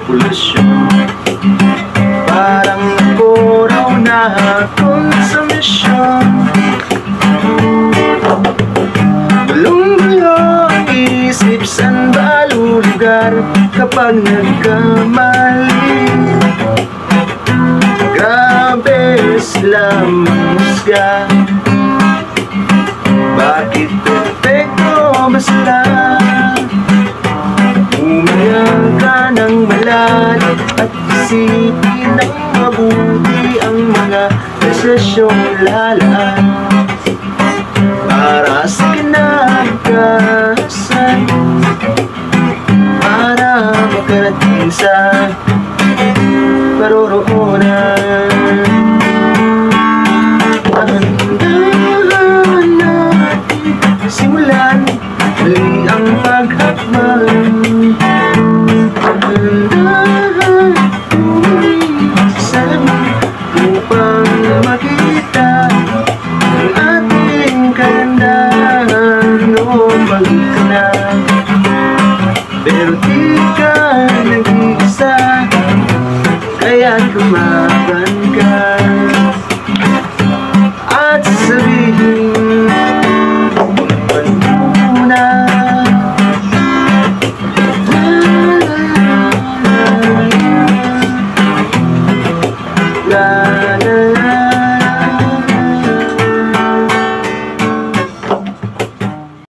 populasyon. Parang ako raw na akong sa misyon. Gulong-gulo ang isip, saan ba lulugar kapag nagkamali? Grabe sila manghusga, bakit perfecto ba sila? Umiyak ka ng malalim at isipin ng mabuti ang mga desisyong lalaan para sa kinabukasan, para makarating sa paroroonan. Dahan-dahan natin simulan muli ang paghakbang. Dahan-dahan umisan upang makita ang ating kagandahan. Noon balik ka na, pero di ka nag-iisa, kaya't lumaban.